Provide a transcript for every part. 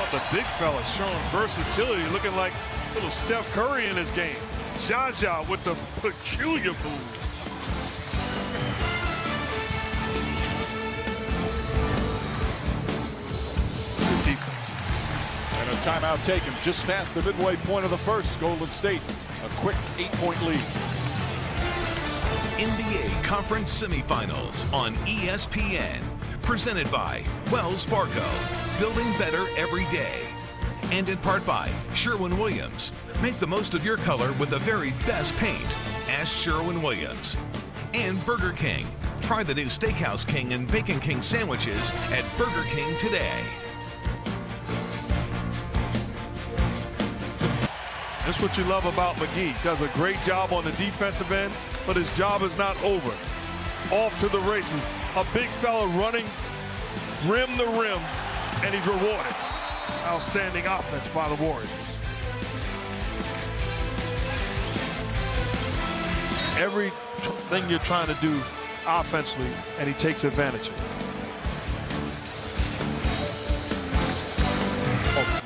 about the big fella showing versatility, looking like little Steph Curry in his game. Jaja with the peculiar move. And a timeout taken just past the midway point of the first. Golden State, a quick 8-point lead. NBA Conference Semifinals on ESPN. Presented by Wells Fargo. Building better every day. And in part by Sherwin-Williams. Make the most of your color with the very best paint. Ask Sherwin-Williams. And Burger King. Try the new Steakhouse King and Bacon King sandwiches at Burger King today. That's what you love about McGee. Does a great job on the defensive end, but his job is not over. Off to the races. A big fella running rim to rim, and he's rewarded. Outstanding offense by the Warriors. Everything you're trying to do offensively, and he takes advantage of it.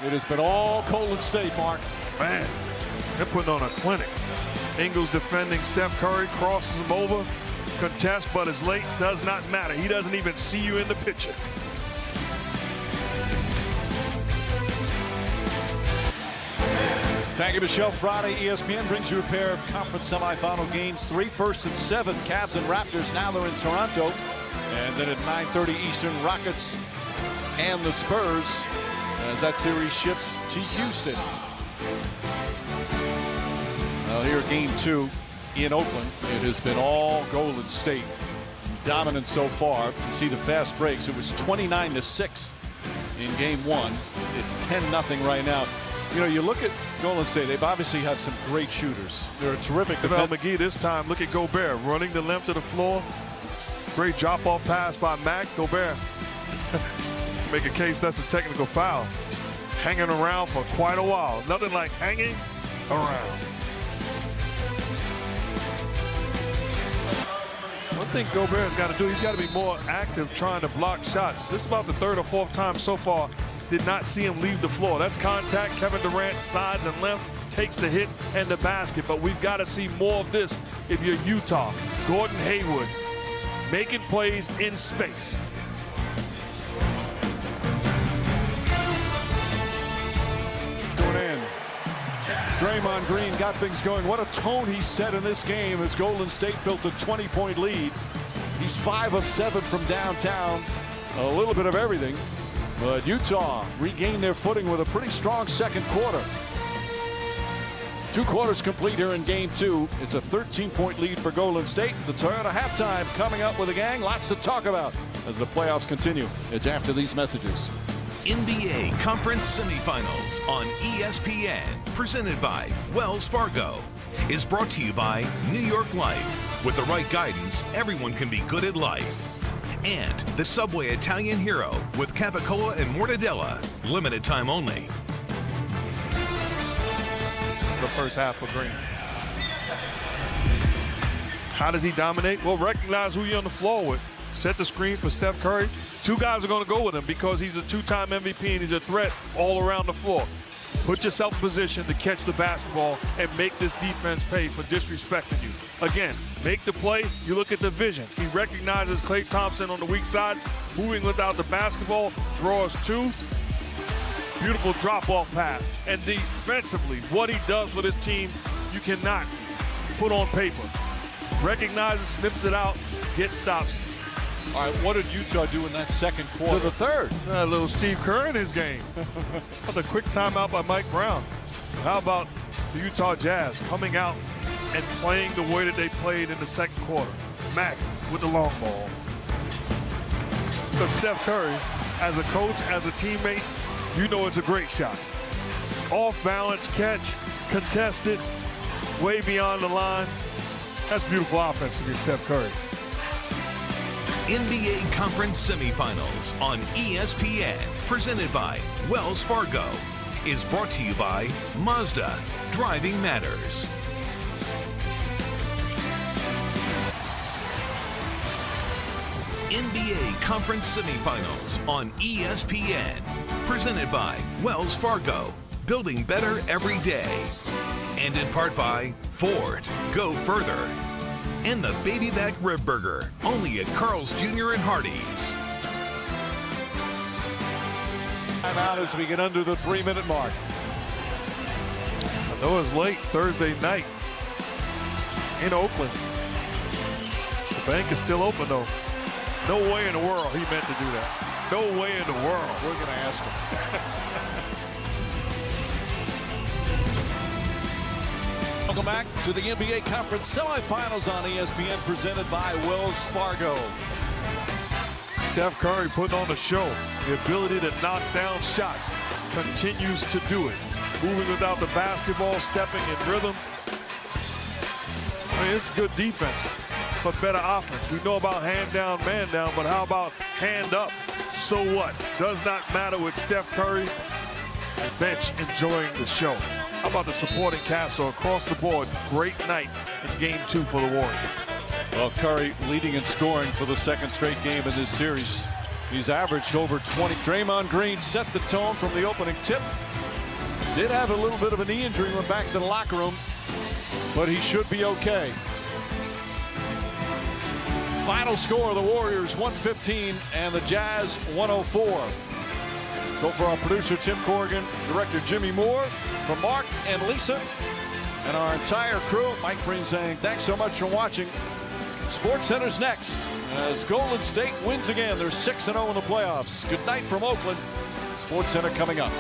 It has been all Golden State, Mark. Man, they're putting on a clinic. Ingles defending Steph Curry, crosses him over, contests, but is late, does not matter. He doesn't even see you in the picture. Thank you, Michelle. Friday, ESPN brings you a pair of conference semifinal games. 3 first and 7, Cavs and Raptors. Now they're in Toronto. And then at 9:30 Eastern, Rockets and the Spurs as that series shifts to Houston. Well, here game 2 in Oakland. It has been all Golden State. Dominant so far. You see the fast breaks. It was 29-6 in game 1. It's 10-0 right now. You know, you look at Golden State, they've obviously had some great shooters. They're a terrific defense. McGee this time, look at Gobert running the length of the floor. Great drop-off pass by Mac. Gobert, make a case that's a technical foul. Hanging around for quite a while. Nothing like hanging around. One thing Gobert's got to do, he's got to be more active trying to block shots. This is about the 3rd or 4th time so far. Did not see him leave the floor. That's contact. Kevin Durant sides and left, takes the hit and the basket. But we've got to see more of this if you're Utah. Gordon Hayward making plays in space. Going in. Draymond Green got things going. What a tone he set in this game as Golden State built a 20-point lead. He's 5 of 7 from downtown. A little bit of everything. But Utah regained their footing with a pretty strong second quarter. 2 quarters complete here in game 2. It's a 13-point lead for Golden State. The Toyota halftime coming up with a gang. Lots to talk about as the playoffs continue. It's after these messages. NBA Conference Semifinals on ESPN, presented by Wells Fargo, is brought to you by New York Life. With the right guidance, everyone can be good at life. And the Subway Italian Hero with capicola and mortadella. Limited time only. The first half for Green. How does he dominate? Well, recognize who you're on the floor with. Set the screen for Steph Curry. 2 guys are going to go with him because he's a 2-time MVP and he's a threat all around the floor. Put yourself in position to catch the basketball and make this defense pay for disrespecting you. Again, make the play. You look at the vision. He recognizes Klay Thompson on the weak side, moving without the basketball, draws 2. Beautiful drop-off pass. And defensively, what he does with his team, you cannot put on paper. Recognizes, snips it out, gets stops. All right, what did Utah do in that second quarter? To the third. A little Steve Kerr in his game. The quick timeout by Mike Brown. How about the Utah Jazz coming out and playing the way that they played in the second quarter? Mac with the long ball. Because Steph Curry, as a coach, as a teammate, you know it's a great shot. Off balance catch, contested, way beyond the line. That's beautiful offense against Steph Curry. NBA Conference Semifinals on ESPN, presented by Wells Fargo, is brought to you by Mazda. Driving matters. NBA Conference Semifinals on ESPN. Presented by Wells Fargo, building better every day. And in part by Ford, go further. And the Baby Back Rib Burger, only at Carl's Jr. and Hardee's. Time out as we get under the 3-minute mark. I know it's late Thursday night in Oakland. The bank is still open, though. No way in the world he meant to do that. No way in the world. We're going to ask him. Welcome back to the NBA Conference Semifinals on ESPN, presented by Wells Fargo. Steph Curry putting on the show. The ability to knock down shots. Continues to do it. Moving without the basketball, stepping in rhythm. I mean, it's good defense, but better offense. We know about hand down, man down, but how about hand up? So what? Does not matter with Steph Curry. The bench enjoying the show. How about the supporting cast across the board? Great night in Game 2 for the Warriors. Well, Curry leading in scoring for the second straight game in this series. He's averaged over 20. Draymond Green set the tone from the opening tip. Did have a little bit of a knee injury, went back to the locker room, but he should be okay. Final score, the Warriors 115 and the Jazz 104. So for our producer Tim Corrigan, director Jimmy Moore, from Mark and Lisa, and our entire crew, Mike Breen saying thanks so much for watching. SportsCenter's next as Golden State wins again. They're 6-0 in the playoffs. Good night from Oakland. SportsCenter coming up.